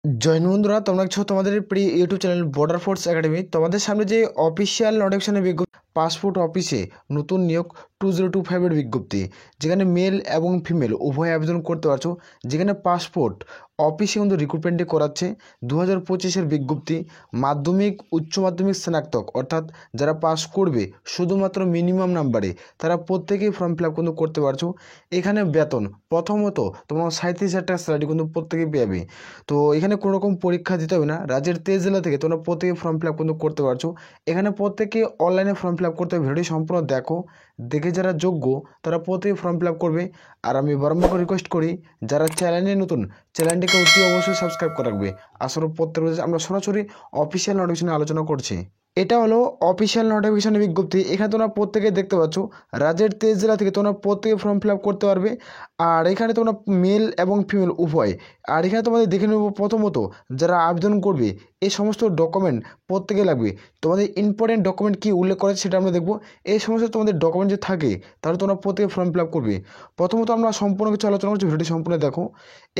জয় হিন্দ বন্ধুরা, তোমরা দেখছো তোমাদের প্রিয় YouTube channel border force academy. তোমাদের সামনে যে অফিসিয়াল নোটিফিকেশনের বিজ্ঞপ্তি, পাসপোর্ট অফিসে নতুন নিয়োগ 2025-এর বিজ্ঞপ্তি, যেখানে মেল এবং ফিমেল উভয় আবেদন করতে পারছো। যেখানে পাসপোর্ট অফিসে কিন্তু রিক্রুটমেন্টটি করাচ্ছে 2025-এর বিজ্ঞপ্তি। মাধ্যমিক, উচ্চ মাধ্যমিক, স্নাতক অর্থাৎ যারা পাস করবে শুধুমাত্র মিনিমাম নাম্বারে, তারা প্রত্যেকেই ফর্ম ফিল আপ কিন্তু করতে পারছো। এখানে বেতন প্রথমত তোমার 37,000 টাকা স্যালারি কিন্তু প্রত্যেকেই পেয়ে। তো এখানে কোনো রকম পরীক্ষা দিতে হবে না। রাজ্যের 23 জেলা থেকে তোমরা প্রত্যেকে ফর্ম ফিল আপ কিন্তু করতে পারছো। এখানে প্রত্যেকে অনলাইনে ফর্ম ফিল আপ করতে হবে। ভিডিও সম্পূর্ণ দেখো, দেখে যারা যোগ্য তারা প্রত্যেকে ফর্ম ফিল আপ করবে। আর আমি বারবার রিকোয়েস্ট করি, যারা চ্যানেলে নতুন, চ্যানেলটিকে অতি অবশ্যই সাবস্ক্রাইব করে রাখবে। আসলে প্রত্যেক আমরা সরাসরি অফিসিয়াল নোটিফিকেশনে আলোচনা করছি। এটা হলো অফিসিয়াল নোটিফিকেশনের বিজ্ঞপ্তি। এখানে তোমরা প্রত্যেকে দেখতে পাচ্ছ রাজ্যের 23 জেলা থেকে তোমরা প্রত্যেকে ফর্ম ফিল আপ করতে পারবে। আর এখানে তোমরা মেল এবং ফিমেল উভয়। আর এখানে তোমাদের দেখে নেব, প্রথমত যারা আবেদন করবে এই সমস্ত ডকুমেন্ট প্রত্যেকে লাগবে। তোমাদের ইম্পর্টেন্ট ডকুমেন্ট কী উল্লেখ করেছে সেটা আমরা দেখব। এই সমস্ত তোমাদের ডকুমেন্ট যে থাকে তাহলে তোমরা প্রত্যেকে ফর্ম ফিল আপ করবে। প্রথমত আমরা সম্পূর্ণ কিছু আলোচনা করছি, ভিডিওটি সম্পূর্ণ দেখো।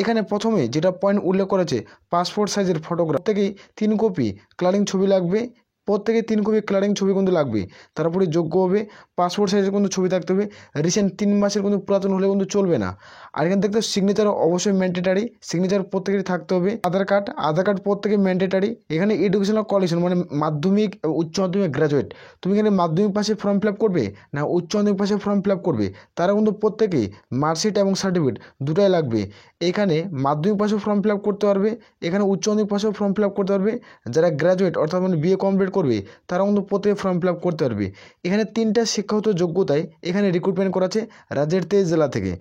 এখানে প্রথমে যেটা পয়েন্ট উল্লেখ করেছে, পাসপোর্ট সাইজের ফটোগ্রাফ থেকেই 3 কপি কালারিং ছবি লাগবে। প্রত্যেকে 3 কপি কালারিং ছবি কিন্তু লাগবে। তারপরে যোগ্য হবে, পাসপোর্ট সাইজের কিন্তু ছবি থাকতে হবে। রিসেন্ট 3 মাসের কিন্তু পুরাতন হলে কিন্তু চলবে না। আর এখানে দেখতে সিগনেচার অবশ্যই ম্যান্ডেটারি, সিগনেচার প্রত্যেকেরই থাকতে হবে। আধার কার্ড প্রত্যেকে ম্যান্ডেটারি। এখানে এডুকেশনাল কোয়ালিফিকেশন মানে মাধ্যমিক, উচ্চ মাধ্যমিক, গ্র্যাজুয়েট। তুমি এখানে মাধ্যমিক পাশে ফর্ম ফিল আপ করবে না উচ্চ মাধ্যমিক পাশে ফর্ম ফিল আপ করবে, তারা কিন্তু প্রত্যেকেই মার্কশিট এবং সার্টিফিকেট দুটাই লাগবে। এখানে মাধ্যমিক পাশেও ফর্ম ফিল আপ করতে পারবে, এখানে উচ্চ মাধ্যমিক পাশেও ফর্ম ফিল আপ করতে পারবে। যারা গ্র্যাজুয়েট অর্থাৎ মানে বিএ কমপ্লিট করবে তারা কিন্তু প্রত্যেকে ফর্ম ফিল আপ করতে পারবে। এখানে 3টা শিক্ষাগত যোগ্যতায় এখানে রিক্রুটমেন্ট করাচ্ছে রাজ্যের 23 জেলা থেকে।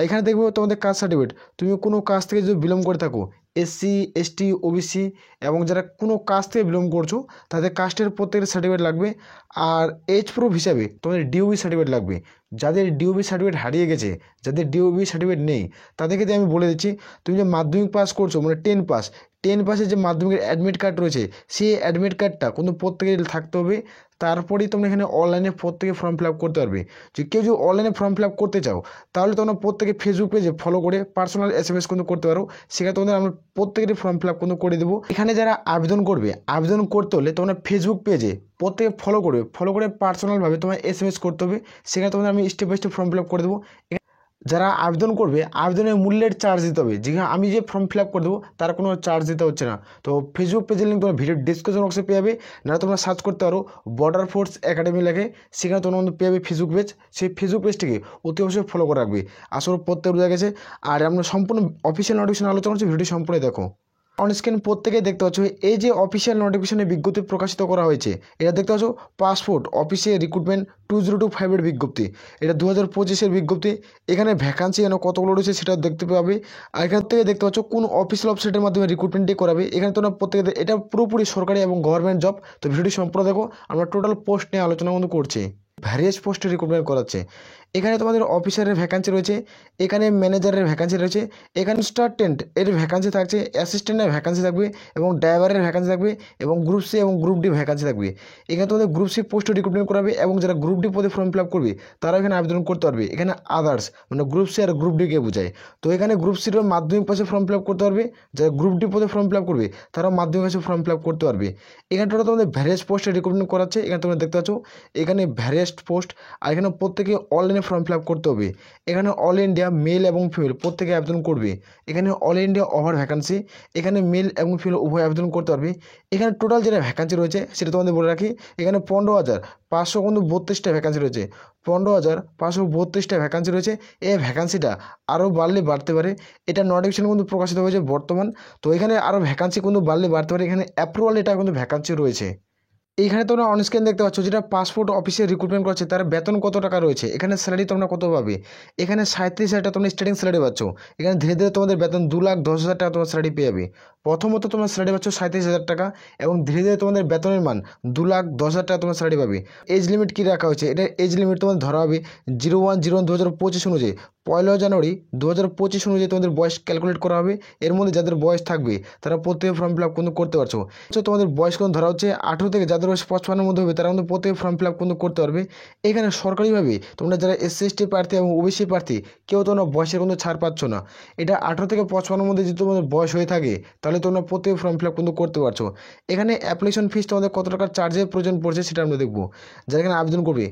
এখানে দেখবো তোমাদের কাস্ট সার্টিফিকেট, তুমি কোনো কাস্ট থেকে যদি বিলং করে থাকো, এসসি, এসটি, ওবিসি এবং যারা কোনো কাস্ট থেকে বিলং করছো তাদের কাস্টের প্রত্যেকের সার্টিফিকেট লাগবে। আর এজ প্রুফ হিসাবে তোমাদের ডিওবি সার্টিফিকেট লাগবে। যাদের ডিওবি সার্টিফিকেট হারিয়ে গেছে, যাদের ডিওবি সার্টিফিকেট নেই, তাদেরকে আমি বলে দিচ্ছি, তুমি যে মাধ্যমিক পাস করছো মানে 10 পাসের যে মাধ্যমিকের অ্যাডমিট কার্ড রয়েছে, সেই অ্যাডমিট কার্ডটা কিন্তু প্রত্যেকের থাকতে হবে। তারপরেই তোমরা এখানে অনলাইনে প্রত্যেকে ফর্ম ফিল আপ করতে পারবে। যদি কেউ যদি অনলাইনে ফর্ম ফিল আপ করতে চাও তাহলে তোমরা প্রত্যেকে ফেসবুক পেজে ফলো করে পার্সোনাল SMS কিন্তু করতে পারো। সেখানে তোমাদের আমরা প্রত্যেকেরই ফর্ম ফিল আপ কিন্তু করে দেবো। এখানে যারা আবেদন করবে, আবেদন করতে হলে তোমরা ফেসবুক পেজে প্রত্যেকে ফলো করে পার্সোনালভাবে তোমার SMS করতে হবে। সেখানে তোমাদের আমি step by step form fill up করে দেবো। যারা আবেদন করবে আবেদনের মূল্যের চার্জ দিতে হবে। যেখানে আমি যে ফর্ম ফিল আপ করে দেবো তার কোনো চার্জ দিতে হচ্ছে না। তো ফেসবুক পেজের লিঙ্ক তোমরা ভিডিও ডিসক্রিপশন বক্সে পেয়ে যাবে, না তোমরা সার্চ করতে পারো বর্ডার ফোর্স একাডেমি লেখে, সেখানে তোমরা কিন্তু পেয়ে যাবে ফেসবুক পেজ। সেই ফেসবুক পেজটিকে অতি অবশ্যই ফলো করে রাখবে। আসলে প্রত্যেক বোঝা গেছে। আর আমরা সম্পূর্ণ অফিসিয়াল নোটিফিকেশন আলোচনা করছি, ভিডিও সম্পূর্ণ দেখো। অন স্ক্রিন প্রত্যেকে দেখতে পাচ্ছ এই যে অফিসিয়াল নোটিফিকেশনের বিজ্ঞপ্তি প্রকাশিত করা হয়েছে, এটা দেখতে পাচ্ছ পাসপোর্ট অফিসে রিক্রুটমেন্ট 2025-এর বিজ্ঞপ্তি। এটা 2025-এর বিজ্ঞপ্তি। এখানে ভ্যাকান্সি যেন কতগুলো রয়েছে সেটা দেখতে পাবে। আর এখান থেকে দেখতে পাচ্ছ কোন অফিসিয়াল ওয়েবসাইটের মাধ্যমে রিক্রুটমেন্টটি করাবে। এখানে তোমরা প্রত্যেকে, এটা পুরোপুরি সরকারি এবং গভর্নমেন্ট জব। তো ভিডিওটি সম্পূর্ণ দেখো। আমরা টোটাল পোস্ট নিয়ে আলোচনা কিন্তু করছি। ভ্যারিয়াস পোস্টে রিক্রুটমেন্ট করাচ্ছে। এখানে তোমাদের অফিসারের ভ্যাকান্সি রয়েছে, এখানে ম্যানেজারের ভ্যাকান্সি রয়েছে, এখানে কনস্টালটেন্ট এর ভ্যাকান্সি থাকছে, অ্যাসিস্ট্যান্টের ভ্যাকান্সি থাকবে এবং ড্রাইভারের ভ্যাকান্সি থাকবে এবং গ্রুপ সি এবং গ্রুপ ডি ভ্যাকান্সি থাকবে। এখানে তোমাদের গ্রুপ সি পোস্টে রিক্রুটমেন্ট করাবে এবং যারা গ্রুপ ডি পদে ফর্ম ফিল আপ করবে তারা এখানে আবেদন করতে পারবে। এখানে আদার্স মানে গ্রুপ সি আর গ্রুপ ডিকে বোঝায়। তো এখানে গ্রুপ সির মাধ্যমিক পাশে ফর্ম ফিল আপ করতে পারবে, যারা গ্রুপ ডি পদে ফর্ম ফিল আপ করবে তারা মাধ্যমিক পাশে ফর্ম ফিল আপ করতে পারবে। এখানে টোটাল তোমাদের ভ্যারিয়াস পোস্টে রিক্রুটমেন্ট করাচ্ছে। এখানে তোমরা দেখতে পাচ্ছ এখানে ভ্যারিয়াস পোস্ট। আর এখানে প্রত্যেকে অনলাইনে ফর্ম ফিল আপ করতে হবে। এখানে অল ইন্ডিয়া মেল এবং ফিমেল প্রত্যেকে আবেদন করবে। এখানে অল ইন্ডিয়া ওভার ভ্যাকান্সি, এখানে মেল এবং ফিমেল উভয় আবেদন করতে পারবে। এখানে টোটাল যেটা ভ্যাকান্সি রয়েছে সেটা তোমাদের বলে রাখি, এখানে 15,532টা ভ্যাকান্সি রয়েছে। 15,532টা ভ্যাকান্সি রয়েছে। এই ভ্যাকান্সিটা আরও বাড়লে বাড়তে পারে। এটা নোটিফিকেশন কিন্তু প্রকাশিত হয়েছে বর্তমান। তো এখানে আরও ভ্যাকান্সি কিন্তু বাড়লে বাড়তে পারে। এখানে অ্যাপ্রুভাল এটা কিন্তু ভ্যাকান্সি রয়েছে। এইখানে তোমরা অনস্ক্রিন দেখতে পাচ্ছ যেটা পাসপোর্ট অফিসে রিক্রুটমেন্ট করছে তার বেতন কত টাকা রয়েছে। এখানে স্যালারি তোমরা কত পাবে, এখানে 37,000 টাকা তোমরা স্টার্টিং স্যালারি পাচ্ছ। এখানে ধীরে ধীরে তোমাদের বেতন 2,10,000 টাকা তোমার স্যালারি পেয়ে যাবে। প্রথমত তোমার স্যালারি পাচ্ছ 37,000 টাকা এবং ধীরে ধীরে তোমাদের বেতনের মান 2,10,000 টাকা তোমার স্যালারি পাবে। এজ লিমিট কী রাখা হয়েছে, এটা এজ লিমিট তোমাদের ধরা হবে 01/01/2025 অনুযায়ী, 1 জানুয়ারি 2025 অনুযায়ী তোমাদের বয়স ক্যালকুলেট করা হবে। এর মধ্যে যাদের বয়স থাকবে তারা প্রত্যেকে ফর্ম ফিল আপ কিন্তু করতে পারছো। তোমাদের বয়স কিন্তু ধরা হচ্ছে 18 থেকে, যাদের বয়স 55-এর মধ্যে হবে তারা কিন্তু প্রত্যেকে ফর্ম ফিল আপ কিন্তু করতে পারবে। এখানে সরকারিভাবে তোমরা যারা SC/ST প্রার্থী এবং OBC প্রার্থী কেউ তোমরা বয়সের কিন্তু ছাড় পাচ্ছ না। এটা 18 থেকে 55-এর মধ্যে যদি তোমাদের বয়স হয়ে থাকে তাহলে তাহলে তোমরা প্রত্যেক ফর্ম ফিল আপ কিন্তু করতে পারছো। এখানে অ্যাপ্লিকেশন ফিস তোমাদের কত টাকার চার্জের প্রয়োজন পড়ছে সেটা আমরা দেখবো। যারা এখানে আবেদন করবে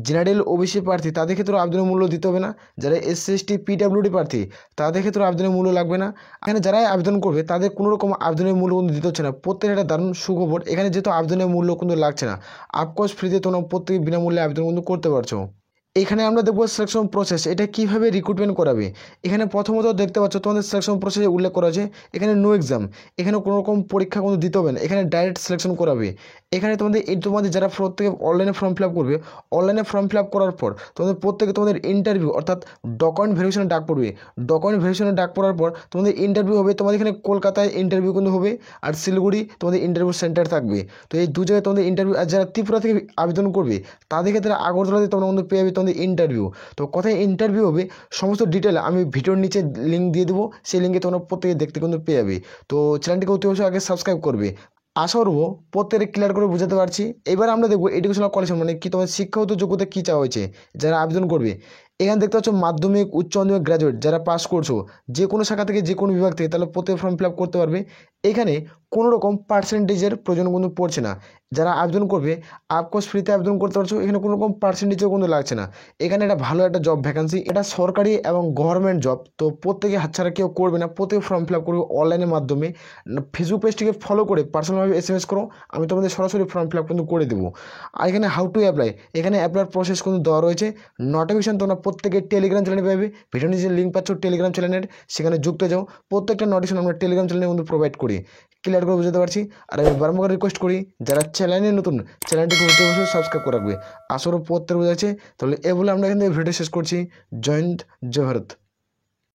জেনারেল ওবিসি প্রার্থী তাদের ক্ষেত্রে আবেদনের মূল্য দিতে হবে না। যারা এসসি এসটি পিডাব্লিউডি প্রার্থী তাদের ক্ষেত্রে আবেদনের মূল্য লাগবে না। এখানে যারাই আবেদন করবে তাদের কোনো রকম আবেদনের মূল্য কিন্তু দিতে হচ্ছে না। প্রত্যেকের একটা দারুণ সুখবর, এখানে যেহেতু আবেদনের মূল্য কিন্তু লাগছে না, আপকোর্স ফ্রিতে তোমরা প্রত্যেকে বিনামূল্যে আবেদন কিন্তু করতে পারছো। এখানে আমরা দেখবো সিলেকশন প্রসেস, এটা কীভাবে রিক্রুটমেন্ট করাবে। এখানে প্রথমত দেখতে পাচ্ছ তোমাদের সিলেকশন প্রসেসে উল্লেখ করা আছে এখানে নো এক্সাম, এখানে কোনো রকম পরীক্ষা কোনো দিতে হবে না, এখানে ডাইরেক্ট সিলেকশন করাবে। এখানে তোমাদের যারা প্রত্যেকে অনলাইনে ফর্ম ফিল আপ করবে, অনলাইনে ফর্ম ফিল আপ করার পর তোমাদের ইন্টারভিউ অর্থাৎ ডকুমেন্ট ভেরিফিকেশনের ডাক পড়বে। ডকুমেন্ট ভেরিফিকেশনের ডাক পড়ার পর তোমাদের ইন্টারভিউ হবে। তোমাদের এখানে কলকাতায় ইন্টারভিউ কিন্তু হবে, আর শিলিগুড়ি তোমাদের ইন্টারভিউ সেন্টার থাকবে। তো এই দু জায়গায় তোমাদের ইন্টারভিউ। আর যারা ত্রিপুরা থেকে আবেদন করবে তাদের ক্ষেত্রে আগরতলাতে তোমরা কিন্তু পেয়ে যাবে তোমাদের ইন্টারভিউ। তো কোথায় ইন্টারভিউ হবে সমস্ত ডিটেল আমি ভিডিওর নিচে লিঙ্ক দিয়ে দেবো, সেই লিঙ্কে তোমরা প্রত্যেকে দেখতে কিন্তু পেয়ে যাবে। তো চ্যানেলটিকে অতি অবশ্যই আগে সাবস্ক্রাইব করবে। আশা করবো প্রত্যেকে ক্লিয়ার করে বুঝাতে পারছি। এবার আমরা দেখবো এডুকেশনাল কোয়ালিফিকেশন মানে কি, তোমাদের শিক্ষাগত যোগ্যতা কী চাওয়া হয়েছে যারা আবেদন করবে। এখানে দেখতে পাচ্ছ মাধ্যমিক, উচ্চ মাধ্যমিক, গ্র্যাজুয়েট যারা পাস করছো যে কোনো শাখা থেকে যে কোনো বিভাগ থেকে, তাহলে প্রত্যেক ফর্ম ফিল আপ করতে পারবে। এখানে কোনো রকম পার্সেন্টেজের প্রয়োজন কিন্তু পড়ছে না। যারা আবেদন করবে আপকোর্স ফ্রিতে আবেদন করতে পারছো, এখানে কোনো রকম পার্সেন্টেজও কিন্তু লাগছে না। এখানে একটা ভালো একটা জব ভ্যাকান্সি, এটা সরকারি এবং গভর্নমেন্ট জব। তো প্রত্যেকে হাতছাড়া কেউ করবে না, প্রত্যেকে ফর্ম ফিল আপ করবে অনলাইনের মাধ্যমে। ফেসবুক পেজটিকে ফলো করে পার্সোনালভাবে SMS করো, আমি তোমাদের সরাসরি ফর্ম ফিল আপ কিন্তু করে দেবো। আর এখানে হাউ টু অ্যাপ্লাই, এখানে অ্যাপ্লাইয়ের প্রসেস কিন্তু দেওয়া রয়েছে। নোটিফিকেশন তোমরা প্রত্যেকে টেলিগ্রাম চ্যানেলে পাবে, ভিডিও নিচে লিঙ্ক পাচ্ছ টেলিগ্রাম চ্যানেলের, সেখানে যুক্ত যাও। প্রত্যেকটা নোটিফিকেশন আমরা টেলিগ্রাম চ্যানেলে কিন্তু প্রোভাইড করি। ক্লিয়ার করে বুঝতে পারছি। আর আমি বারবার রিকোয়েস্ট করি যারা চ্যানেলে নতুন, চ্যানেলটিকে অতি অবশ্যই সাবস্ক্রাইব করে রাখবে। আসলে প্রত্যেক বোঝা যাচ্ছে। তাহলে এ বলে আমরা এখান থেকে ভিডিও শেষ করছি। জয় হিন্দ, জয় ভারত।